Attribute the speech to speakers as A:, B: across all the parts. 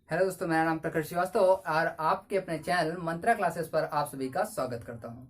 A: Hello दोस्तों, मेरा नाम प्रखर श्रीवास्तव और आपके अपने चैनल मंत्रा क्लासेस पर आप सभी का स्वागत करता हूं।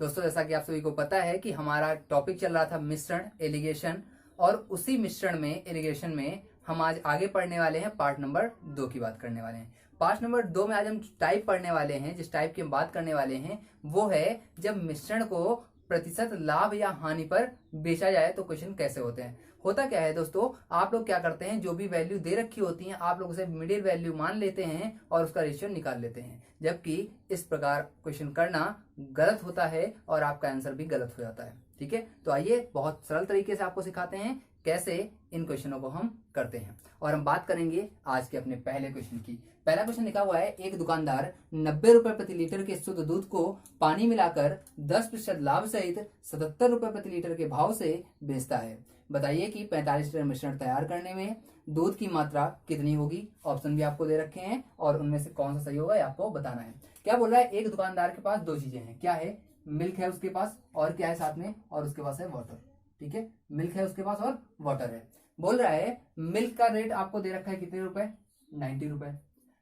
A: दोस्तों, जैसा कि आप सभी को पता है कि हमारा टॉपिक चल रहा था मिश्रण इरिगेशन, और उसी मिश्रण में इरिगेशन में हम आज आगे पढ़ने वाले हैं। पार्ट नंबर 2 की बात करने वाले हैं। पार्ट नंबर 2 में आज हम टाइप पढ़ने वाले हैं। जिस टाइप की हम बात करने वाले हैं वो है जब मिश्रण को प्रतिशत लाभ या हानि पर बेचा जाए तो क्वेश्चन कैसे होते हैं। होता क्या है दोस्तों, आप लोग क्या करते हैं, जो भी वैल्यू दे रखी होती है आप लोग उसे मिडिल वैल्यू मान लेते हैं और उसका रेशियो निकाल लेते हैं, जबकि इस प्रकार क्वेश्चन करना गलत होता है और आपका आंसर भी गलत हो जाता है। ठीक है, तो आइए बहुत सरल तरीके से आपको सिखाते हैं कैसे इन क्वेश्चनों को हम करते हैं। और हम बात करेंगे आज के अपने पहले क्वेश्चन की। पहला क्वेश्चन लिखा हुआ है, एक दुकानदार 90 रुपए प्रति लीटर के शुद्ध दूध को पानी मिलाकर 10% लाभ सहित 77 रुपए प्रति लीटर के भाव से बेचता है। बताइए कि 45 लीटर मिश्रण तैयार करने में दूध की मात्रा कितनी होगी। ऑप्शन भी आपको दे रखे हैं और उनमें से कौन सा सही होगा ये आपको बताना है। क्या बोल रहा है, एक दुकानदार के पास दो चीजें हैं। क्या है, मिल्क है उसके पास, और क्या है साथ में, और उसके पास है वाटर। ठीक है, मिल्क है उसके पास और वाटर है। बोल रहा है मिल्क का रेट आपको दे रखा है कितने रुपए, 90 रुपए,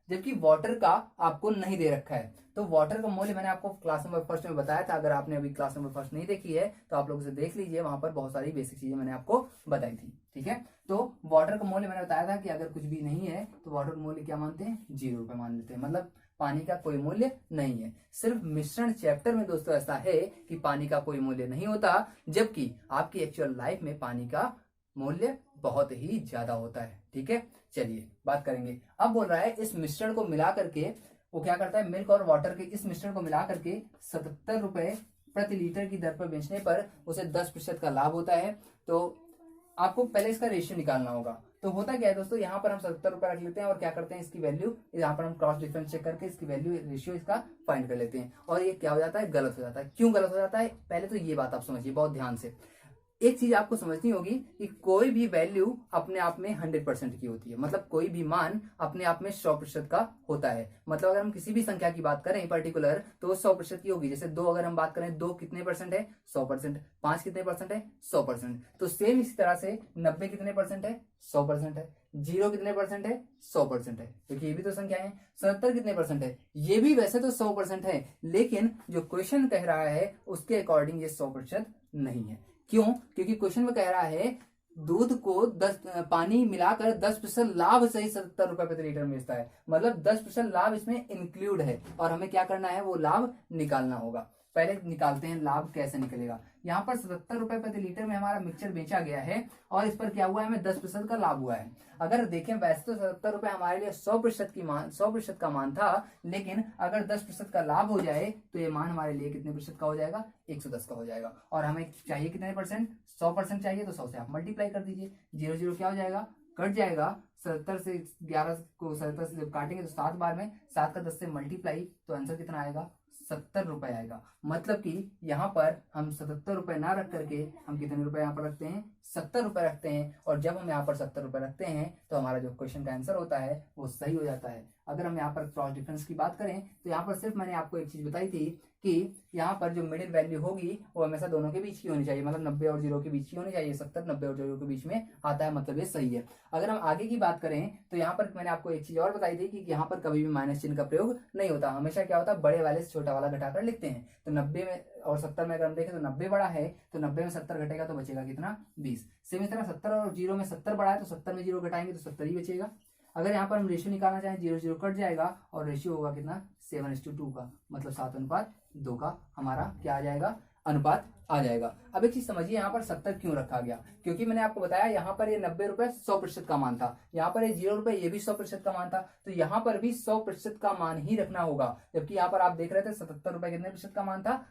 A: जबकि वाटर का आपको नहीं दे रखा है। तो वाटर का मूल्य मैंने आपको क्लास नंबर फर्स्ट में बताया था। अगर आपने अभी क्लास नंबर फर्स्ट नहीं देखी है तो आप लोग उसे देख लीजिए, वहां पर बहुत सारी बेसिक चीजें मैंने आपको बताई थी। ठीक है, तो वाटर का मूल्य मैंने बताया था कि अगर कुछ भी नहीं है तो वाटर का मूल्य क्या मानते हैं, 0 रुपए मान लेते हैं। मतलब पानी का कोई मूल्य नहीं है। सिर्फ मिश्रण चैप्टर में दोस्तों ऐसा है कि पानी का कोई मूल्य नहीं होता, जबकि आपकी एक्चुअल लाइफ में पानी का मूल्य बहुत ही ज्यादा होता है। ठीक है, चलिए बात करेंगे। अब बोल रहा है इस मिश्रण को मिला करके वो क्या करता है, मिल्क और वाटर के इस मिश्रण को मिला करके 77 रुपए प्रति लीटर की दर पर बेचने पर उसे 10% का लाभ होता है। तो आपको पहले इसका रेशियो निकालना होगा। तो होता क्या है दोस्तों, यहाँ पर हम 77 रुपए रख लेते हैं और क्या करते हैं, इसकी वैल्यू यहाँ पर हम क्रॉस डिफरेंस चेक करके इसकी वैल्यू रेशियो इसका फाइंड कर लेते हैं, और ये क्या हो जाता है, गलत हो जाता है। क्यों गलत हो जाता है, पहले तो ये बात आप समझिए बहुत ध्यान से। एक चीज आपको समझनी होगी कि कोई भी वैल्यू अपने आप में 100% की होती है। मतलब कोई भी मान अपने आप में 100% का होता है। मतलब अगर हम किसी भी संख्या की बात करें पर्टिकुलर तो वो 100% की होगी। जैसे 2 अगर हम बात करें, 2 कितने परसेंट है, 100%। 5 कितने परसेंट है, 100%। तो सेम इसी तरह से 90 कितने परसेंट है, 100% है। 0 कितने परसेंट है, 100% है, क्योंकि ये भी तो संख्या है। 77 कितने परसेंट है, ये भी वैसे तो 100% है, लेकिन जो क्वेश्चन कह रहा है उसके अकॉर्डिंग ये 100% नहीं है। क्यों, क्योंकि क्वेश्चन में कह रहा है दूध को 10 पानी मिलाकर 10% लाभ सही 77 रुपए प्रति लीटर मिलता है। मतलब 10% लाभ इसमें इंक्लूड है और हमें क्या करना है, वो लाभ निकालना होगा। पहले निकालते हैं लाभ कैसे निकलेगा। यहाँ पर 77 रुपए प्रति लीटर में हमारा मिक्सचर बेचा गया है और इस पर क्या हुआ है, हमें 10% का लाभ हुआ है। अगर देखें वैसे तो 77 रुपए हमारे लिए 100% का मान था, लेकिन अगर 10% का लाभ हो जाए तो ये मान हमारे लिए कितने प्रतिशत का हो जाएगा, 110 का हो जाएगा। और हमें चाहिए कितने परसेंट, 100% चाहिए, तो 100 से आप मल्टीप्लाई कर दीजिए। 0 0 क्या हो जाएगा, कट जाएगा। 77 से 11 को 77 से जब काटेंगे तो 7 बार में 7 का 10 से मल्टीप्लाई, तो आंसर कितना आएगा, 70 रुपए आएगा। मतलब कि यहाँ पर हम 77 रुपए ना रख करके हम कितने रुपए यहाँ पर रखते हैं, 70 रुपए रखते हैं। और जब हम यहाँ पर 70 रुपए रखते हैं तो हमारा जो क्वेश्चन का आंसर होता है वो सही हो जाता है। अगर हम यहाँ पर क्रॉस डिफरेंस की बात करें तो यहाँ पर सिर्फ मैंने आपको एक चीज बताई थी कि यहाँ पर जो मिडिल वैल्यू होगी वो हमेशा दोनों के बीच की होनी चाहिए। मतलब 90 और 0 के बीच की होनी चाहिए। 70 90 और 0 के बीच में आता है, मतलब ये सही है। अगर हम आगे की बात करें तो यहाँ पर मैंने आपको एक चीज और बताई थी कि यहाँ पर कभी भी माइनस चिन्ह का प्रयोग नहीं होता। हमेशा क्या होता है, बड़े वाले से छोटा वाला घटाकर लिखते हैं। तो 90 में और 70 में अगर हम देखें तो 90 बड़ा है, तो 90 में 70 घटेगा तो बचेगा कितना, 20। सेम इस तरह 70 और 0 में 70 बड़ा है तो 70 में 0 घटाएंगे तो 70 ही बचेगा। अगर यहाँ पर हम रेशियो निकालना चाहें, 0 0 कट जाएगा और रेशियो होगा कितना, 7:2 का। मतलब 7:2 का हमारा क्या आ जाएगा, अनुपात आ जाएगा। अब एक चीज समझिए, यहाँ पर 70 क्यों रखा गया, क्योंकि मैंने आपको बताया यहाँ पर ये 90 रुपए 100% का मान था, यहाँ पर ये 0 रुपए ये भी 100% का मान था, तो यहाँ पर भी 100% का मान ही रखना होगा। जबकि यहाँ पर आप देख रहे थे 77 रुपए कितने प्रतिशत का मान था,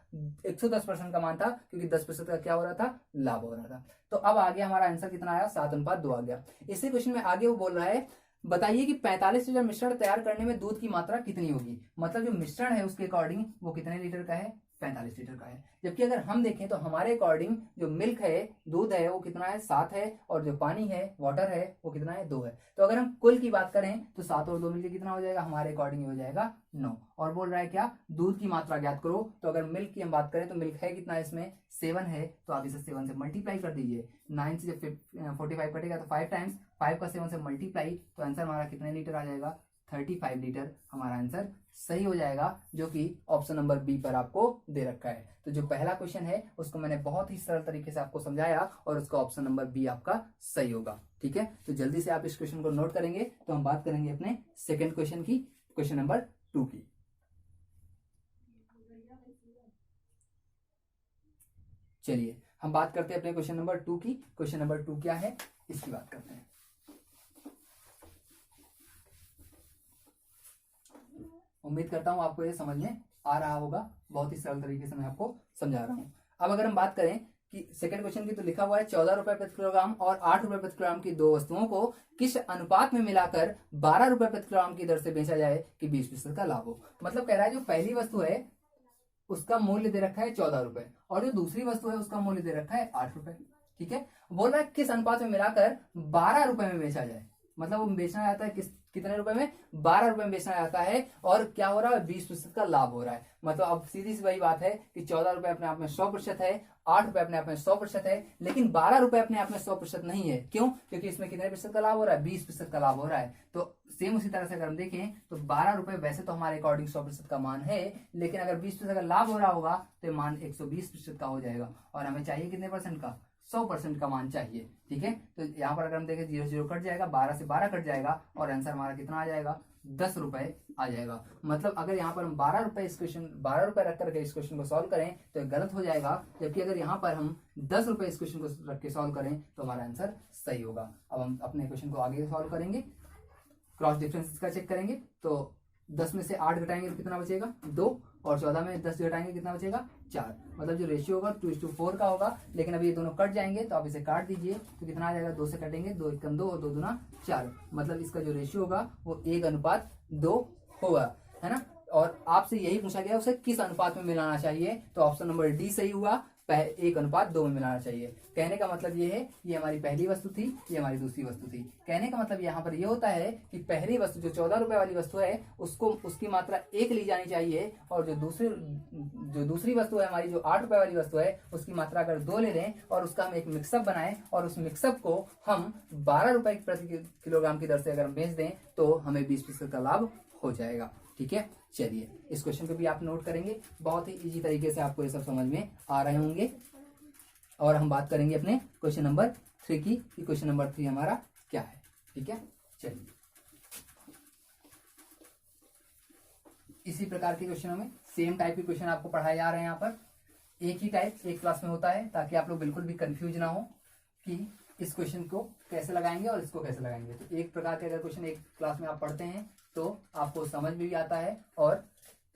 A: 110% का मान था, क्योंकि 10% का क्या हो रहा था, लाभ हो रहा था। तो अब आगे हमारा आंसर कितना आया, 7:2 आ गया। इसी क्वेश्चन में आगे वो बोल रहा है बताइए कि 45 लीटर मिश्रण तैयार करने में दूध की मात्रा कितनी होगी। मतलब जो मिश्रण है उसके अकॉर्डिंग वो कितने लीटर का है, 45 लीटर का है। जबकि अगर हम देखें तो हमारे अकॉर्डिंग जो मिल्क है, दूध है, वो कितना है, 7 है, और जो पानी है, वाटर है, वो कितना है, 2 है। तो अगर हम कुल की बात करें तो 7 और 2 मिलकर कितना हो जाएगा, हमारे अकॉर्डिंग हो जाएगा 9। और बोल रहा है क्या, दूध की मात्रा ज्ञात करो। तो अगर मिल्क की हम बात करें तो मिल्क है कितना, इसमें 7 है, तो आप इसे 7 से मल्टीप्लाई कर दीजिए। 9 से जब 45 कटेगा तो 5 टाइम्स 5 का 7 से मल्टीप्लाई, तो आंसर हमारा कितने लीटर आ जाएगा, 35 लीटर हमारा आंसर सही हो जाएगा, जो कि ऑप्शन नंबर बी पर आपको दे रखा है। तो जो पहला क्वेश्चन है उसको मैंने बहुत ही सरल तरीके से आपको समझाया और उसका ऑप्शन नंबर बी आपका सही होगा। ठीक है, तो जल्दी से आप इस क्वेश्चन को नोट करेंगे। तो हम बात करेंगे अपने सेकेंड क्वेश्चन की, क्वेश्चन नंबर 2 की। चलिए हम बात करते हैं अपने क्वेश्चन नंबर 2 की। क्वेश्चन नंबर 2 क्या है इसकी बात करते हैं। उम्मीद करता हूं आपको ये समझ में आ रहा होगा, बहुत ही सरल तरीके से मैं आपको समझा रहा हूं। अब अगर हम बात करें कि सेकंड क्वेश्चन की, तो लिखा हुआ है 14 रुपए प्रति किलोग्राम और 8 रुपए प्रति किलोग्राम की दो वस्तुओं को किस अनुपात में मिलाकर 12 रुपए प्रति किलोग्राम की दर से बेचा जाए कि 20% का लाभ हो। मतलब कह रहा है जो पहली वस्तु है उसका मूल्य दे रखा है 14 रुपए और जो दूसरी वस्तु है उसका मूल्य दे रखा है 8 रुपए। ठीक है, बोल रहा है किस अनुपात में मिलाकर 12 रुपए में बेचा जाए। मतलब वो बेचना जाता है कितने रुपए में, 12 रुपए में बेचना जाता है और क्या हो रहा है, 20% का लाभ हो रहा है। मतलब अब सीधी सी वही बात है कि 14 रुपए अपने आप में 100% है, 8 रुपए अपने आप में 100% है, लेकिन 12 रुपए अपने आप में 100% नहीं है। क्यों? क्योंकि इसमें कितने प्रतिशत का लाभ हो रहा है, 20% का लाभ हो रहा है। तो सेम उसी तरह से अगर हम देखें तो 12 रुपए वैसे तो हमारे अकॉर्डिंग 100% का मान है, लेकिन अगर 20% का लाभ हो रहा होगा तो ये मान 120% का हो जाएगा और हमें चाहिए कितने परसेंट का, 100% का मान चाहिए। ठीक है, तो यहाँ पर अगर हम देखें 0 0 कट जाएगा, 12 से 12 कट जाएगा और आंसर हमारा कितना आ जाएगा, 10 रुपए आ जाएगा। मतलब अगर यहाँ पर हम 12 रुपए रख करके इस क्वेश्चन को सॉल्व करें तो ये गलत हो जाएगा, जबकि अगर यहाँ पर हम 10 रुपए इस क्वेश्चन को रख के सॉल्व करें तो हमारा आंसर सही होगा। अब हम अपने क्वेश्चन को आगे सॉल्व करेंगे, क्रॉस डिफरेंस का चेक करेंगे। तो 10 में से 8 घटाएंगे तो कितना बचेगा, 2, और 14 में 10 घटाएंगे कितना बचेगा, 4। मतलब जो रेशियो होगा 2:4 का होगा, लेकिन अभी ये दोनों कट जाएंगे तो आप इसे काट दीजिए तो कितना आ जाएगा, 2 से कटेंगे, 2 1 2 और 2 दूना 4। मतलब इसका जो रेशियो होगा वो 1:2 होगा, है ना। और आपसे यही पूछा गया उसे किस अनुपात में मिलाना चाहिए, तो ऑप्शन नंबर डी सही हुआ, 1:2 में मिलाना चाहिए। कहने का मतलब ये है, ये हमारी पहली वस्तु थी, ये हमारी दूसरी वस्तु थी। कहने का मतलब यहाँ पर ये होता है कि पहली वस्तु जो 14 रुपए वाली वस्तु है उसको उसकी मात्रा 1 ली जानी चाहिए, और जो दूसरी वस्तु है हमारी जो 8 रुपए वाली वस्तु है उसकी मात्रा अगर 2 ले लें और उसका हम एक मिक्सअप बनाएं और उस मिक्सअप को हम 12 रुपए प्रति किलोग्राम की दर से अगर हम बेच दें तो हमें 20% का लाभ हो जाएगा। ठीक है, चलिए इस क्वेश्चन को भी आप नोट करेंगे, बहुत ही इजी तरीके से आपको ये सब समझ में आ रहे होंगे। और हम बात करेंगे अपने क्वेश्चन नंबर 3 की, कि क्वेश्चन नंबर 3 हमारा क्या है। ठीक है, चलिए इसी प्रकार के क्वेश्चनों में सेम टाइप के क्वेश्चन आपको पढ़ाए जा रहे हैं। यहाँ पर एक ही टाइप एक क्लास में होता है, ताकि आप लोग बिल्कुल भी कंफ्यूज ना हो कि इस क्वेश्चन को कैसे लगाएंगे और इसको कैसे लगाएंगे। तो एक प्रकार के अगर क्वेश्चन एक क्लास में आप पढ़ते हैं तो आपको समझ भी आता है और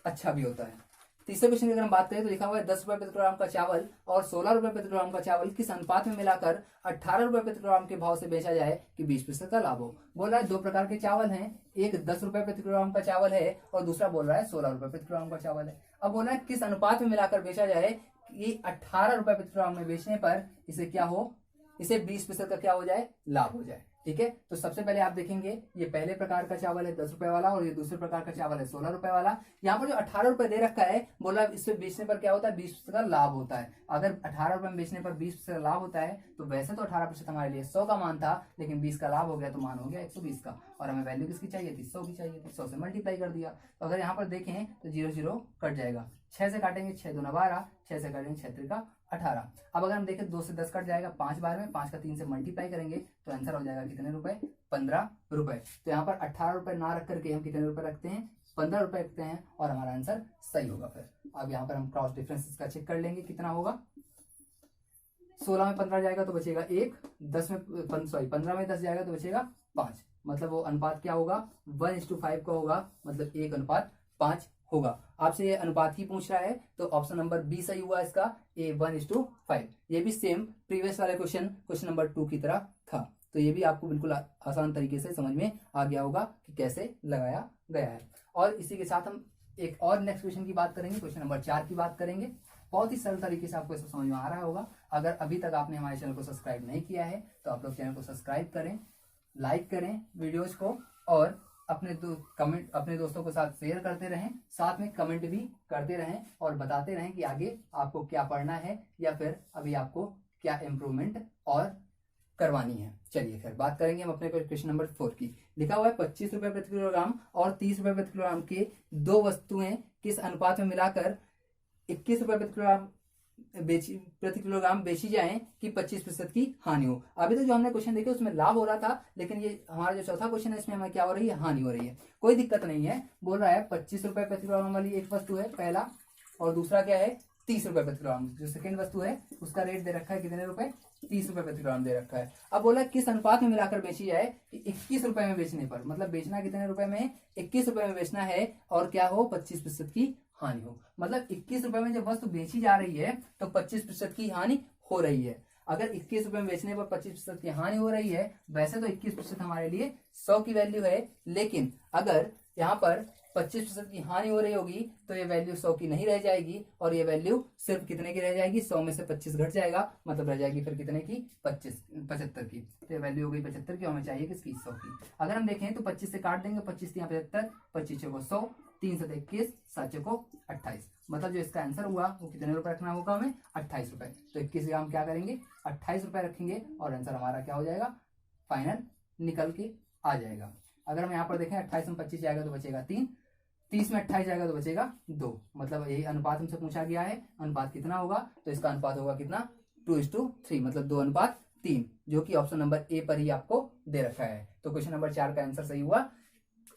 A: अच्छा भी होता है। तीसरे क्वेश्चन की अगर हम बात करें तो लिखा हुआ है 10 रुपए प्रति किलोग्राम का चावल और 16 रुपए प्रति किलोग्राम का चावल किस अनुपात में मिलाकर 18 रुपए प्रति किलोग्राम के भाव से बेचा जाए कि 20% का लाभ हो। बोल रहा है 2 प्रकार के चावल हैं, एक 10 रुपए प्रति किलोग्राम का चावल है और दूसरा बोल रहा है 16 रुपए प्रति किलोग्राम का चावल है। अब बोल रहा है किस अनुपात में मिलाकर बेचा जाए कि 18 रुपए प्रति किलोग्राम में बेचने पर इसे क्या हो, इसे 20% का क्या हो जाए, लाभ हो जाए। ठीक है, तो सबसे पहले आप देखेंगे ये पहले प्रकार का चावल है 10 रुपए वाला और ये दूसरे प्रकार का चावल है 16 रुपए वाला। यहाँ पर जो 18 रुपए दे रखा है, बोला इससे बेचने पर क्या होता है, 20% का लाभ होता है। अगर 18 रुपए में बेचने पर 20% लाभ होता है तो वैसे तो 18% हमारे लिए 100 का मान था, लेकिन 20 का लाभ हो गया तो मान हो गया 120 का, और हमें वैल्यू किसकी चाहिए थी, 100 की चाहिए थी। 100 से मल्टीप्लाई कर दिया। तो अगर यहाँ पर देखें तो 0 0 कट जाएगा, 6 से काटेंगे 6 दूना 12, 6 से काटेंगे 6 3 18। अब अगर हम देखें 2 से 10 कट जाएगा 5 बार में, 5 का 3 से मल्टीप्लाई करेंगे तो आंसर हो जाएगा कितने रुपए, 15 रुपए। तो यहाँ पर 18 रुपए ना रख करके हम कितने रुपए रखते हैं, 15 रुपए रखते हैं और हमारा आंसर सही होगा। फिर अब यहाँ पर हम क्रॉस डिफरेंस का चेक कर लेंगे कितना होगा। 16 में 15 जाएगा तो बचेगा 1, 15 में 10 जाएगा तो बचेगा 5। मतलब वो अनुपात क्या होगा, 1:5 का होगा, मतलब 1:5 होगा। आपसे ये अनुपात ही पूछ रहा है तो ऑप्शन नंबर बी सही हुआ इसका, A 1:5। ये भी सेम प्रीवियस वाले क्वेश्चन नंबर 2 की तरह था। तो ये भी आपको बिल्कुल आसान तरीके से समझ में आ गया होगा कि कैसे लगाया गया है। और इसी के साथ हम एक और नेक्स्ट क्वेश्चन की बात करेंगे, क्वेश्चन नंबर 4 की बात करेंगे। बहुत ही सरल तरीके से आपको इसको समझ में आ रहा होगा। अगर अभी तक आपने हमारे चैनल को सब्सक्राइब नहीं किया है तो आप लोग चैनल को सब्सक्राइब करें, लाइक करें वीडियोज को, और अपने दोस्तों के साथ शेयर करते रहें, साथ में कमेंट भी करते रहें और बताते रहें कि आगे आपको क्या पढ़ना है या फिर अभी आपको क्या इम्प्रूवमेंट और करवानी है। चलिए खैर बात करेंगे हम अपने क्वेश्चन नंबर 4 की। लिखा हुआ है 25 रुपए प्रति किलोग्राम और 30 रुपए प्रति किलोग्राम के दो वस्तुएं किस अनुपात में मिलाकर 21 रुपए प्रति किलोग्राम बेची जाए कि 25% की हानि हो। अभी तो जो हमने क्वेश्चन देखे उसमें लाभ हो रहा था, लेकिन ये हमारा जो चौथा क्वेश्चन है इसमें हमें क्या हो रही है, हानि हो रही है। कोई दिक्कत नहीं है, बोल रहा है 25 रुपए प्रति किलोग्राम वाली एक वस्तु है पहला, और दूसरा क्या है 30 रुपए प्रति किलोग्राम। जो सेकंड वस्तु है उसका रेट दे रखा है कितने रुपए, 30 रुपए प्रति किलोग्राम दे रखा है। अब बोला किस अनुपात में मिलाकर बेची जाए कि 21 रुपए में बेचने पर, मतलब बेचना कितने रुपए में, 21 रुपए में बेचना है और क्या हो 25% की हानि हो। मतलब 21 रुपए में जब वस्तु बेची जा रही है तो 25% की हानि हो रही है। अगर 21 रुपए में बेचने पर 25% की हानि हो रही है, वैसे तो 21% हमारे लिए 100 की वैल्यू है, लेकिन अगर यहाँ पर 25% की हानि हो रही होगी तो ये वैल्यू 100 की नहीं रह जाएगी, और ये वैल्यू सिर्फ कितने की रह जाएगी, 100 में से 25 घट जाएगा, मतलब रह जाएगी फिर कितने की, 75 की। तो ये वैल्यू हो गई 75 की, हमें चाहिए किसकी, 100 की। अगर हम देखें तो 25 से काट देंगे, 25 यहाँ 75, 25 को 100, 3 से 21, 7 को 28, मतलब जो इसका आंसर हुआ वो कितने रुपए रखना होगा हमें, 28 रुपए। तो 21 ग्राम क्या करेंगे, 28 रुपए रखेंगे और आंसर हमारा क्या हो जाएगा, फाइनल निकल के आ जाएगा। अगर हम यहाँ पर देखें 28 में 25 जाएगा तो बचेगा 3, 30 में 28 जाएगा तो बचेगा 2, मतलब यही अनुपात हमसे पूछा गया है। अनुपात कितना होगा, तो इसका अनुपात होगा कितना, 2:3, मतलब 2:3, जो कि ऑप्शन नंबर ए पर ही आपको दे रखा है। तो क्वेश्चन नंबर 4 का आंसर सही हुआ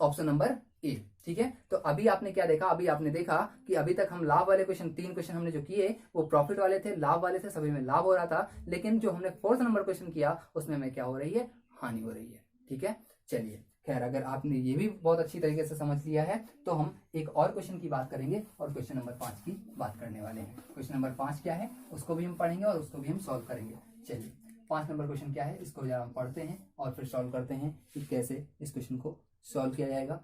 A: ऑप्शन नंबर ए। ठीक है, तो अभी आपने क्या देखा, अभी आपने देखा कि अभी तक हम लाभ वाले क्वेश्चन, 3 क्वेश्चन हमने जो किए वो प्रॉफिट वाले थे, लाभ वाले थे, सभी में लाभ हो रहा था, लेकिन जो हमने 4th नंबर क्वेश्चन किया उसमें हमें क्या हो रही है, हानि हो रही है। ठीक है, चलिए खैर अगर आपने ये भी बहुत अच्छी तरीके से समझ लिया है तो हम एक और क्वेश्चन की बात करेंगे और क्वेश्चन नंबर 5 की बात करने वाले हैं। क्वेश्चन नंबर 5 क्या है उसको भी हम पढ़ेंगे और उसको भी हम सॉल्व करेंगे। चलिए 5 नंबर क्वेश्चन क्या है इसको जरा हम पढ़ते हैं और फिर सॉल्व करते हैं कि कैसे इस क्वेश्चन को सॉल्व किया जाएगा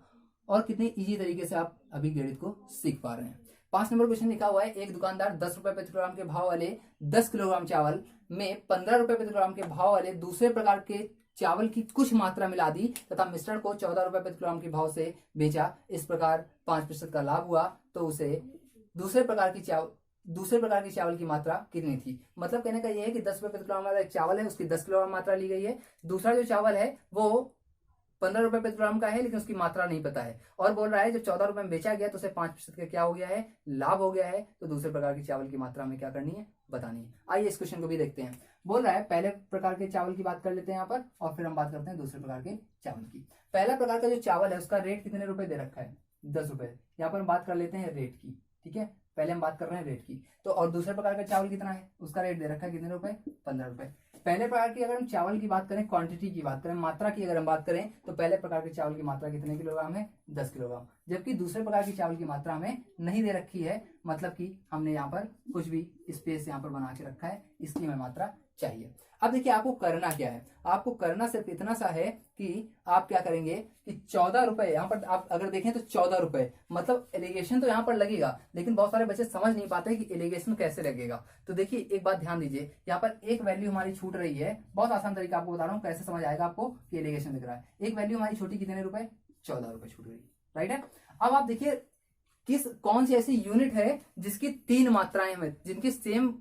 A: और कितनी ईजी तरीके से आप अभी गणित को सीख पा रहे हैं। 5 नंबर क्वेश्चन लिखा हुआ है, एक दुकानदार 10 रुपए प्रति किलोग्राम के भाव वाले 10 किलोग्राम चावल में 15 रुपए प्रति किलोग्राम के भाव वाले दूसरे प्रकार के चावल की कुछ मात्रा मिला दी तथा मिश्रण को 14 रुपए प्रति किलोग्राम के भाव से बेचा, इस प्रकार 5% का लाभ हुआ, तो उसे दूसरे प्रकार की चावल की मात्रा कितनी थी। मतलब कहने का यह है कि 10 रुपए प्रति किलोग्राम वाला एक चावल है, उसकी 10 किलोग्राम मात्रा ली गई है। दूसरा जो चावल है वो 15 रुपए प्रति किलोग्राम का है, लेकिन उसकी मात्रा नहीं पता है, और बोल रहा है जो 14 रुपए में बेचा गया तो उसे 5% का क्या हो गया है, लाभ हो गया है। तो दूसरे प्रकार की चावल की मात्रा में क्या करनी है, बतानी है। आइए इस क्वेश्चन को भी देखते हैं। बोल रहा है पहले प्रकार के चावल की बात कर लेते हैं यहाँ पर, और फिर हम बात करते हैं दूसरे प्रकार के चावल की। पहला प्रकार का जो चावल है उसका रेट कितने रुपए दे रखा है, 10 रुपए। यहाँ पर हम बात कर लेते हैं रेट की। ठीक है, पहले हम बात कर रहे हैं रेट की। तो और दूसरे प्रकार का चावल कितना है, उसका रेट दे रखा है कितने रुपए, 15 रुपए। पहले प्रकार की अगर हम चावल की बात करें, क्वांटिटी की बात करें, मात्रा की अगर हम बात करें, तो पहले प्रकार के चावल की मात्रा कितने किलोग्राम है, 10 किलोग्राम। जबकि दूसरे प्रकार की चावल की मात्रा हमें नहीं दे रखी है, मतलब कि हमने यहाँ पर कुछ भी स्पेस यहाँ पर बना के रखा है, इसकी हमें मात्रा चाहिए। अब देखिए आपको करना क्या है, आपको करना सिर्फ इतना सा है कि आप क्या करेंगे कि 14 रुपए यहाँ पर आप अगर देखें तो 14 रुपए, मतलब एलिगेशन तो यहाँ पर लगेगा, लेकिन बहुत सारे बच्चे समझ नहीं पाते कि एलिगेशन कैसे लगेगा। तो देखिए एक बात ध्यान दीजिए, यहाँ पर एक वैल्यू हमारी छूट रही है, बहुत आसान तरीका आपको बता रहा हूँ कैसे समझ आएगा आपको कि एलिगेशन लग रहा है। एक वैल्यू हमारी छोटी कितने रुपए, 14 रुपए छूट गई, राइट है। अब आप देखिए कौन सी ऐसी यूनिट है जिसकी 3 मात्राएं हमें, जिनकी सेम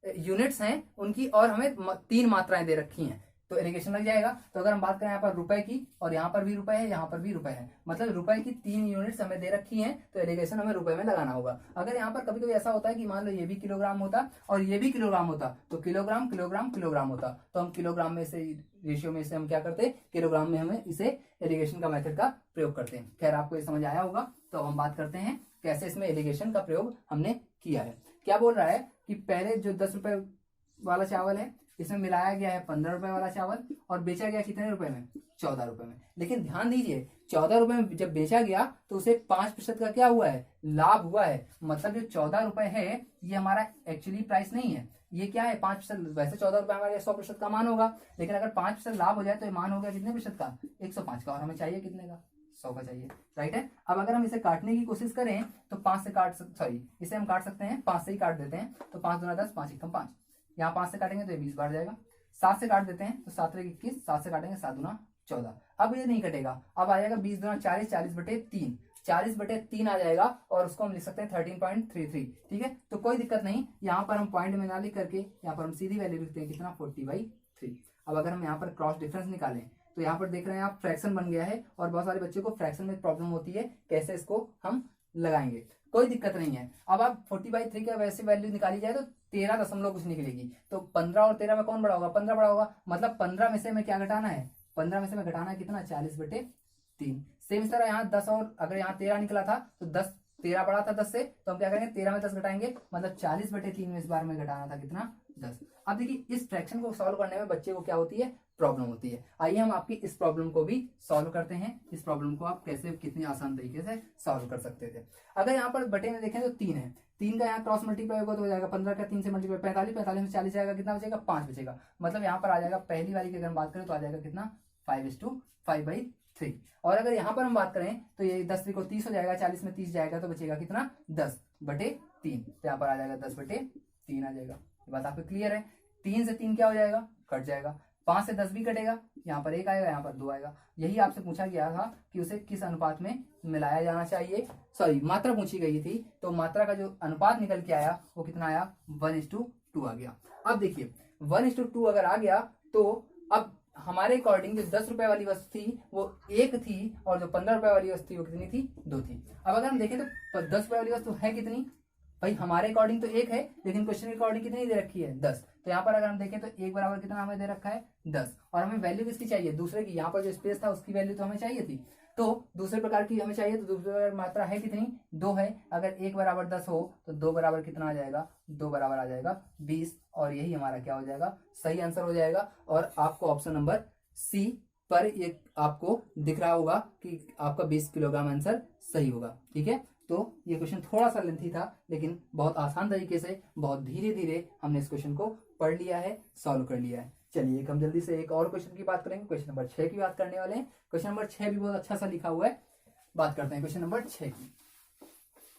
A: यूनिट्स हैं उनकी, और हमें 3 मात्राएं दे रखी हैं, तो एलिगेशन लग जाएगा। तो अगर हम बात करें यहाँ पर रुपए की, और यहाँ पर भी रुपए है, यहाँ पर भी रुपए है, मतलब रुपए की 3 यूनिट्स हमें दे रखी हैं, तो एलिगेशन हमें रुपए में लगाना होगा। अगर यहाँ पर कभी कभी ऐसा होता है कि मान लो ये भी किलोग्राम होता और ये भी किलोग्राम होता, तो किलोग्राम किलोग्राम किलोग्राम होता, तो हम किलोग्राम में से रेशियो में से हम क्या करते, किलोग्राम में हमें इसे एलिगेशन का मेथड का प्रयोग करते हैं। खैर आपको ये समझ आया होगा। तो हम बात करते हैं कैसे इसमें एलिगेशन का प्रयोग हमने किया है। क्या बोल रहा है कि पहले जो 10 रुपए वाला चावल है इसमें मिलाया गया है 15 रुपए वाला चावल, और बेचा गया कितने रुपए में, 14 रुपए में। लेकिन ध्यान दीजिए 14 रुपए में जब बेचा गया तो उसे 5% का क्या हुआ है, लाभ हुआ है। मतलब जो 14 रुपए है ये हमारा एक्चुअली प्राइस नहीं है, ये क्या है 5%। वैसे 14 रुपए हमारे 100% का मान होगा, लेकिन अगर 5% लाभ हो जाए तो ये मान हो गया कितने प्रतिशत का, 105 का, और हमें चाहिए कितने का, 100 का चाहिए, राइट है। अब अगर हम इसे काटने की कोशिश करें तो 5 से इसे हम काट सकते हैं, 5 से ही काट देते हैं। तो 5 दूना 10, 5 एकम 5, यहाँ 5 से काटेंगे तो ये 20 बार जाएगा। 7 से काट देते हैं तो 7 21, 7 से काटेंगे 7 दूना 14। अब ये नहीं कटेगा, अब आ जाएगा 20 दूना 40, 40/3, 40/3 आ जाएगा, और उसको हम लिख सकते हैं 13.33। ठीक है, तो कोई दिक्कत नहीं, यहाँ पर हम पॉइंट में ना लिख करके यहाँ पर हम सीधी वैल्यू लिखते हैं कितना, 40/3। अब अगर हम यहाँ पर क्रॉस डिफरेंस निकालें तो यहाँ पर देख रहे हैं आप फ्रैक्शन बन गया है और बहुत सारे बच्चों को फ्रैक्शन में प्रॉब्लम होती है, कैसे इसको हम लगाएंगे। कोई दिक्कत नहीं है। अब आप 40/3 का वैसे वैल्यू निकाली जाए तो 13 दशमलव कुछ निकलेगी, तो 15 और 13 में कौन बड़ा होगा, 15 बड़ा होगा। मतलब 15 में से हमें क्या घटाना है, 15 में से हमें घटाना है कितना, 40/3। सेम इस तरह यहाँ 10 और अगर यहाँ 13 निकला था तो 10 13 बड़ा था 10 से, तो हम क्या करेंगे 13 में 10 घटाएंगे, मतलब 40/3 में इस बार में घटाना था कितना, 10। अब देखिए इस फ्रैक्शन को सॉल्व करने में बच्चे को क्या होती है, प्रॉब्लम होती है। आइए हम आपकी इस प्रॉब्लम को भी सॉल्व करते हैं। इस प्रॉब्लम को आप कैसे कितनी आसान तरीके से सॉल्व कर सकते थे। अगर यहाँ पर बटे में देखें तो 3 है, 3 का यहाँ क्रॉस मल्टीप्लाई होगा तो हो जाएगा 15 का 3 से मल्टीप्लाई 45, 45 में 40 जाएगा, कितना बचेगा, 5 बचेगा। मतलब यहाँ पर आ जाएगा पहली वाली की अगर हम बात करें तो आ जाएगा कितना, 5:5/3। और अगर यहाँ पर हम बात करें तो ये 10 को 30 हो जाएगा, 40 में 30 जाएगा तो बचेगा कितना, 10/3। तो यहाँ पर आ जाएगा 10/3 आ जाएगा। ये बात आपको क्लियर है। 3 से 3 क्या हो जाएगा, कट जाएगा। 5 से 10 भी कटेगा, यहाँ पर 1 आएगा, यहाँ पर 2 आएगा। यही आपसे पूछा गया था कि उसे किस अनुपात में मिलाया जाना चाहिए, सॉरी मात्रा पूछी गई थी, तो मात्रा का जो अनुपात निकल के आया वो कितना आया, 1:2 आ गया। अब देखिए 1:2 अगर आ गया तो अब हमारे अकॉर्डिंग जो 10 रुपए वाली वस्तु थी वो 1 थी और जो 15 रुपए वाली वस्तु थी वो कितनी थी, 2 थी। अब अगर हम देखें तो 10 रुपए वाली वस्तु है कितनी, भाई हमारे अकॉर्डिंग तो 1 है, लेकिन क्वेश्चन के अकॉर्डिंग कितनी दे रखी है, 10। तो यहाँ पर अगर हम देखें तो 1 बराबर कितना हमें दे रखा है, 10। और हमें वैल्यू किसकी चाहिए, दूसरे की। यहाँ पर जो स्पेस था उसकी वैल्यू तो हमें चाहिए थी, तो दूसरे प्रकार की हमें चाहिए, तो दूसरे प्रकार मात्रा है कितनी, 2 है। अगर 1 बराबर 10 हो तो 2 बराबर कितना आ जाएगा, 2 बराबर आ जाएगा 20। और यही हमारा क्या हो जाएगा, सही आंसर हो जाएगा। और आपको ऑप्शन नंबर सी पर ये आपको दिख रहा होगा कि आपका 20 किलोग्राम आंसर सही होगा। ठीक है, तो ये क्वेश्चन थोड़ा सा लेंथी था, लेकिन बहुत आसान तरीके से बहुत धीरे धीरे हमने इस क्वेश्चन को पढ़ लिया है, सॉल्व कर लिया है। चलिए हम जल्दी से एक और क्वेश्चन की बात करेंगे। क्वेश्चन नंबर 6 की बात करने वाले हैं। क्वेश्चन नंबर 6 भी बहुत अच्छा सा लिखा हुआ है, बात करते हैं क्वेश्चन नंबर 6 की।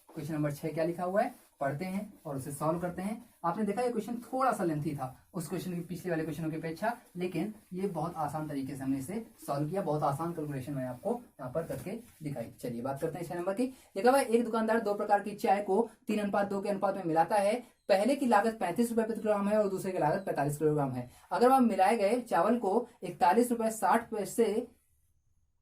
A: क्वेश्चन नंबर 6 क्या लिखा हुआ है, पढ़ते हैं और उसे सॉल्व करते हैं। आपने देखा ये क्वेश्चन थोड़ा सा लेंथी था उस क्वेश्चन की, पिछले वाले क्वेश्चनों की अपेक्षा, लेकिन ये बहुत आसान तरीके से हमने इसे सॉल्व किया। बहुत आसान कैलकुलेशन मैंने आपको यहाँ पर करके दिखाई। चलिए बात करते हैं 6 नंबर की। देखा भाई, एक दुकानदार 2 प्रकार की चाय को 3:2 के अनुपात में मिलाता है। पहले की लागत 35 रुपए प्रति किलोग्राम है और दूसरे की लागत 45 किलोग्राम है। अगर वह मिलाए गए चावल को 41 रुपए 60 पैसे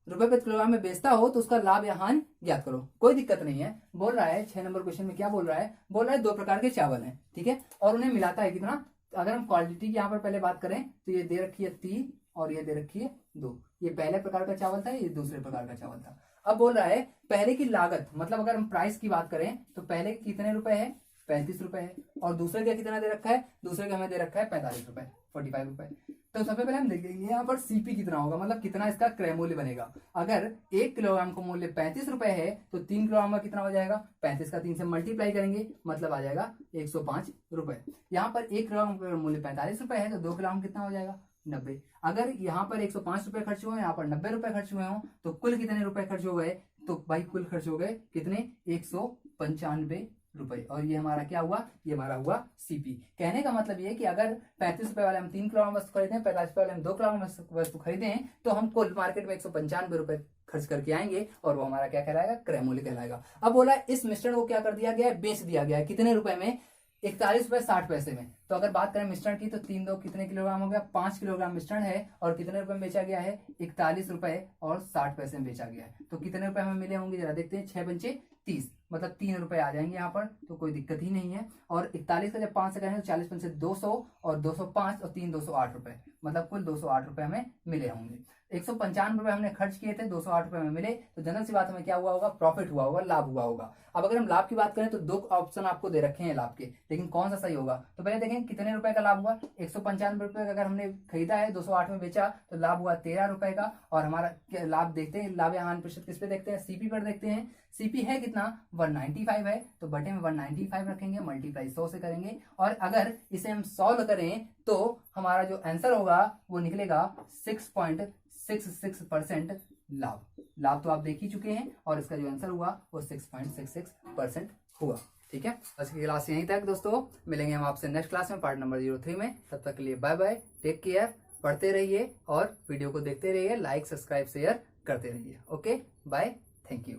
A: रुपए प्रति किलोग्राम में बेचता हो तो उसका लाभ या हानि ज्ञात करो। कोई दिक्कत नहीं है। बोल रहा है 6 नंबर क्वेश्चन में क्या बोल रहा है, बोल रहा है 2 प्रकार के चावल हैं, ठीक है, और उन्हें मिलाता है कितना। अगर हम क्वालिटी की यहाँ पर पहले बात करें तो ये दे रखी है 3 और ये दे रखी है 2। ये पहले प्रकार का चावल था, ये दूसरे प्रकार का चावल था। अब बोल रहा है पहले की लागत, मतलब अगर हम प्राइस की बात करें तो पहले कितने रुपए है, 35 रुपए है, और दूसरे का कितना दे रखा है, दूसरे का हमें दे रखा है 45 रुपए, 45 रुपए। तो सबसे पहले हम देखेंगे यहाँ पर सीपी कितना होगा, मतलब कितना इसका क्रय मूल्य बनेगा। अगर 1 किलोग्राम का मूल्य 35 रुपए है तो 3 किलोग्राम का कितना हो जाएगा, 35 का 3 से मल्टीप्लाई करेंगे, मतलब आ जाएगा 105 रुपए। यहाँ पर 1 किलोग्राम का मूल्य 45 रुपए है तो 2 किलोग्राम कितना हो जाएगा, 90। अगर यहाँ पर 105 रुपए खर्च हुए, यहाँ पर 90 रुपए खर्च हुए हो, तो कुल कितने रुपए खर्च हो गए, तो भाई कुल खर्च हो गए कितने, 195 रुपए। और ये हमारा क्या हुआ, ये हमारा हुआ सीपी। कहने का मतलब ये कि अगर 35 रुपए वाले हम 3 किलोग्राम वस्तु खरीदें, 45 रुपए वाले हम 2 किलोग्राम वस्तु खरीदें, तो हम कुल मार्केट में 195 रुपए खर्च करके आएंगे और वो हमारा क्या कहलाएगा, क्रय मूल्य कहलाएगा। अब बोला इस मिश्रण को क्या कर दिया गया है, बेच दिया गया है। कितने रुपए में, 41 रुपए 60 पैसे में। तो अगर बात करें मिश्रण की तो 3 2 कितने किलोग्राम हो गया, 5 किलोग्राम मिश्रण है और कितने रुपए में बेचा गया है, 41 रुपए और 60 पैसे में बेचा गया है। तो कितने रुपए हमें मिले होंगे जरा देखते हैं, 6 पंचे 30, मतलब 3 रुपए आ जाएंगे यहाँ पर, तो कोई दिक्कत ही नहीं है। और 41 का जब 5 से करेंगे तो 40 पंचे 200 और 205 और 3 208 रुपए, मतलब कुल 208 रुपए हमें मिले होंगे। 195 रुपए हमने खर्च किए थे, 208 रुपए में मिले, तो जनरल सी बात हमें क्या हुआ होगा, प्रॉफिट हुआ होगा, लाभ हुआ होगा। अब अगर हम लाभ की बात करें तो 2 ऑप्शन आपको दे रखे हैं लाभ के, लेकिन कौन सा सही होगा, तो पहले देखें कितने रुपए का लाभ हुआ। 195 रुपए का अगर हमने खरीदा है, 208 में बेचा, तो लाभ हुआ 13 रुपए का। और हमारा लाभ देखते हैं, लाभ या हानि प्रतिशत किस पे देखते हैं, सीपी पर देखते हैं। सीपी है कितना, 195 है, तो बटे में 195 रखेंगे, मल्टीप्लाई 100 से करेंगे, और अगर इसे हम सॉल्व करें तो हमारा जो आंसर होगा वो निकलेगा 6.66% लाभ। लाभ तो आप देख ही चुके हैं, और इसका जो आंसर हुआ वो 6.66% हुआ। ठीक है, आज की क्लास यहीं तक दोस्तों, मिलेंगे हम आपसे नेक्स्ट क्लास में, पार्ट नंबर 03 में। तब तक के लिए बाय बाय, टेक केयर, पढ़ते रहिए और वीडियो को देखते रहिए, लाइक सब्सक्राइब शेयर करते रहिए। Okay bye, thank you.